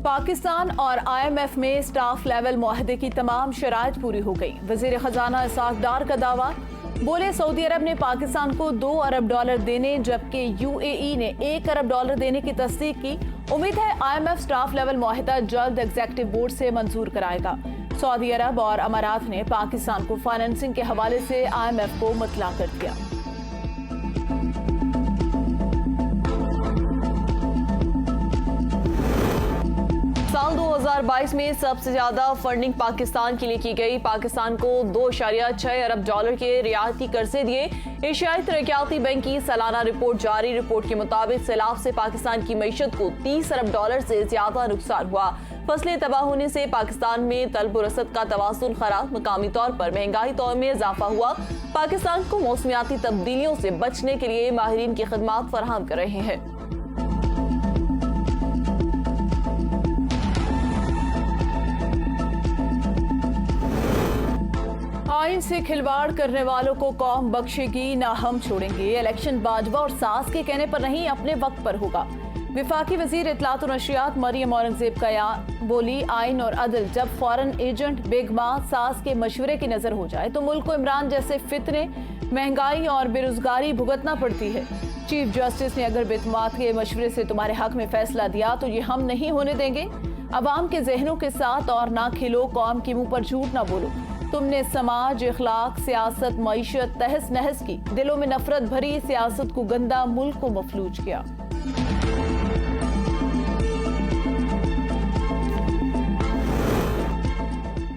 पाकिस्तान और IMF में staff level मुआहदे की तमाम शराइत पूरी हो गई। वजीर खजाना इसाक डार का दावा, बोले सऊदी अरब ने पाकिस्तान को $2 अरब देने जबकि UAE ने $1 अरब देने की तस्दीक की। उम्मीद है IMF स्टाफ लेवल मुआहदा जल्द एग्जीक्यूटिव बोर्ड से मंजूर कराएगा। सऊदी अरब और अमारात ने पाकिस्तान को फाइनेंसिंग के हवाले से IMF को मुतला कर दिया। साल 2022 में सबसे ज्यादा फंडिंग पाकिस्तान के लिए की गई। पाकिस्तान को $2.6 अरब के रियायती कर्जे दिए। एशियाई तरक्याती बैंक की सालाना रिपोर्ट जारी। रिपोर्ट के मुताबिक सैलाब से पाकिस्तान की मईशत को $30 अरब से ज्यादा नुकसान हुआ। फसलें तबाह होने से पाकिस्तान में तलब और रसद का तवाज़ुन खराब। मकामी तौर पर महंगाई तौर में इजाफा हुआ। पाकिस्तान को मौसमियाती तब्दीलियों से बचने के लिए माहिरीन की खिदमात फराहम कर रहे हैं। आइन से खिलवाड़ करने वालों को कौम बख्शेगी ना हम छोड़ेंगे। इलेक्शन बाजवा और सास के कहने पर नहीं, अपने वक्त पर होगा। विफाकी वजीर इत्तलात और नशरियात मरियम औरंगजेब का बोली, आइन और अदल जब फॉरेन एजेंट बेगमा सास के मशवरे की नजर हो जाए तो मुल्क को इमरान जैसे फितने, महंगाई और बेरोजगारी भुगतना पड़ती है। चीफ जस्टिस ने अगर बेतमाद के मशवरे से तुम्हारे हक में फैसला दिया तो ये हम नहीं होने देंगे। अवाम के जहनों के साथ और ना खिलो, कौम के मुंह पर झूठ ना बोलो। तुमने समाज, इखलाक, सियासत, मईशत तहस नहस की। दिलों में नफरत भरी सियासत को गंदा, मुल्क को मफलूज किया।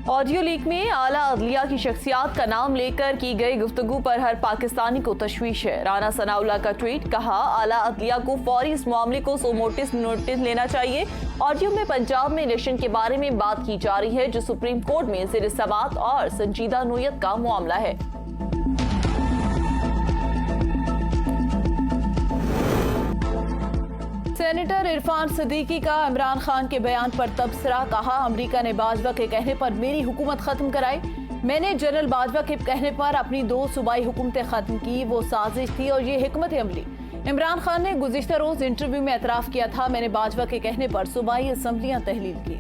ऑडियो लीक में आला अदलिया की शख्सियात का नाम लेकर की गई गुफ्तगू पर हर पाकिस्तानी को तशवीश है। राना सनाउल्लाह का ट्वीट, कहा आला अदलिया को फौरी इस मामले को नोटिस लेना चाहिए। ऑडियो में पंजाब में इलेक्शन के बारे में बात की जा रही है जो सुप्रीम कोर्ट में ज़ेर समाअत और संजीदा नोयत का मामला है। सेनेटर इरफान सिद्दीकी का इमरान खान के बयान पर तबसरा, कहा अमेरिका ने बाजवा के कहने पर मेरी हुकूमत खत्म कराई। मैंने जनरल बाजवा के कहने पर अपनी 2 सूबाई हुकूमतें खत्म की। वो साजिश थी और ये हिकमत अमली। इमरान खान ने गुज़िश्ता रोज इंटरव्यू में एतराफ़ किया था, मैंने बाजवा के कहने पर सूबाई असम्बलियां तहलील की।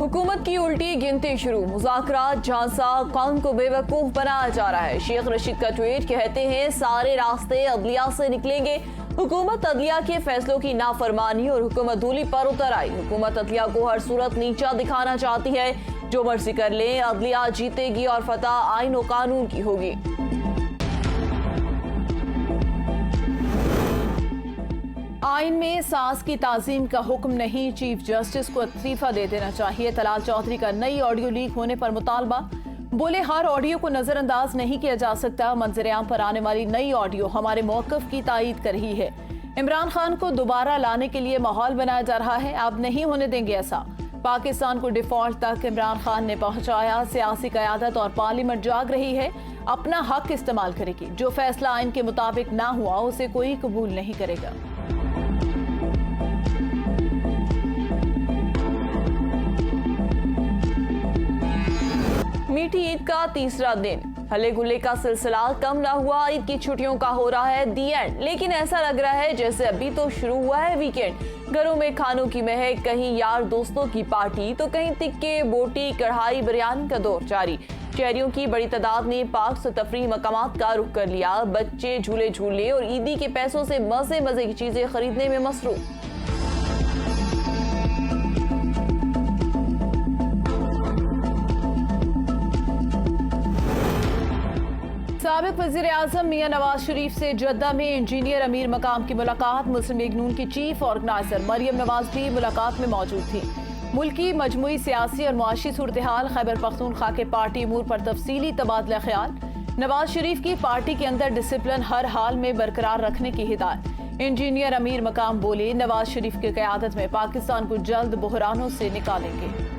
हुकूमत की उल्टी गिनती शुरू। मुज़ाकरात झांसा, कौम को बेवकूफ बनाया जा रहा है। शेख रशीद का ट्वीट, कहते हैं सारे रास्ते अदलिया से निकलेंगे। हुकूमत अदलिया के फैसलों की नाफरमानी और हुकूमत दूली पर उतर आई। हुकूमत अदलिया को हर सूरत नीचा दिखाना चाहती है। जो मर्जी कर ले, अदलिया जीतेगी और फतह आइन और कानून की होगी। आइन में सास की ताजीम का हुक्म नहीं, चीफ जस्टिस को इस्तीफा दे देना चाहिए। तलाल चौधरी का नई ऑडियो लीक होने पर मुतालबा, बोले हर ऑडियो को नजरअंदाज नहीं किया जा सकता। मंजरेआम पर आने वाली नई ऑडियो हमारे मौक़िफ़ की तायीद कर रही है। इमरान खान को दोबारा लाने के लिए माहौल बनाया जा रहा है, अब नहीं होने देंगे ऐसा। पाकिस्तान को डिफॉल्ट तक इमरान खान ने पहुंचाया। सियासी क़यादत और पार्लियामेंट जाग रही है, अपना हक इस्तेमाल करेगी। जो फैसला आइन के मुताबिक ना हुआ उसे कोई कबूल नहीं करेगा। मीठी ईद का तीसरा दिन, हल्ले गुल्ले का सिलसिला कम ना हुआ। ईद की छुट्टियों का हो रहा है दी एंड, लेकिन ऐसा लग रहा है जैसे अभी तो शुरू हुआ है वीकेंड। घरों में खानों की महक, कहीं यार दोस्तों की पार्टी तो कहीं तिक्के, बोटी, कढ़ाई, बिरयानी का दौर जारी। शहरियों की बड़ी तादाद ने पार्क से तफरीह मकामात का रुख कर लिया। बच्चे झूले झूले और ईदी के पैसों से मजे मजे की चीजें खरीदने में मसरूफ। साबिक वज़ीर आज़म मियां नवाज शरीफ से जद्दा में इंजीनियर अमीर मकाम की मुलाकात। मुस्लिम लीग नून की चीफ ऑर्गेनाइजर मरियम नवाज भी मुलाकात में मौजूद थी। मुल्क की मजमूई सियासी और मुआशी सूरत हाल, खैबर पख्तूनख्वा के पार्टी अमूर पर तफसीली तबादला ख्याल। नवाज शरीफ की पार्टी के अंदर डिसिप्लिन हर हाल में बरकरार रखने की हिदायत। इंजीनियर अमीर मकाम बोले नवाज शरीफ की क़यादत में पाकिस्तान को जल्द बहरानों से निकालेंगे।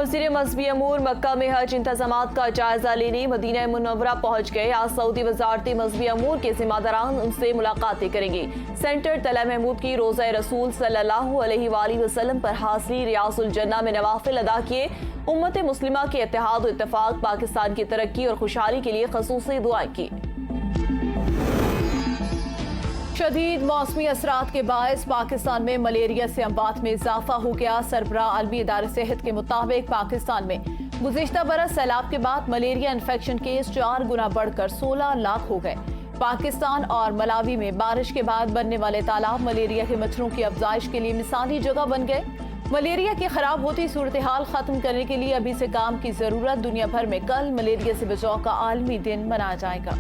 वज़ीर मज़हबी अमूर मक्का में हज इंतज़ामात का जायजा लेने मदीना मुनव्वरा पहुंच गए। आज सऊदी वज़ारत मज़हबी अमूर के ज़िम्मेदारान उनसे मुलाकातें करेंगे। सेंटर तला महमूद की रोज़ा रसूल सल्लल्लाहु अलैहि वसल्लम पर हाज़िरी, रियाज़ुल जन्ना में नवाफिल अदा किए। उम्मत मुस्लिमा के इत्तेहाद और इत्तेफाक, पाकिस्तान की तरक्की और खुशहाली के लिए ख़ुसूसी दुआएं की। शदीद मौसमी असरात के बायस पाकिस्तान में मलेरिया से अमवात में इजाफा हो गया। सरबराह आलमी इदारे सेहत के मुताबिक पाकिस्तान में गुज़िश्ता बरस सैलाब के बाद मलेरिया इन्फेक्शन केस 4 गुना बढ़कर 16 लाख हो गए। पाकिस्तान और मलावी में बारिश के बाद बनने वाले तालाब मलेरिया के मच्छरों की अफजाइश के लिए मिसाली जगह बन गए। मलेरिया की खराब होती सूरत हाल खत्म करने के लिए अभी से काम की जरूरत। दुनिया भर में कल मलेरिया से बचाव का आलमी दिन मनाया जाएगा।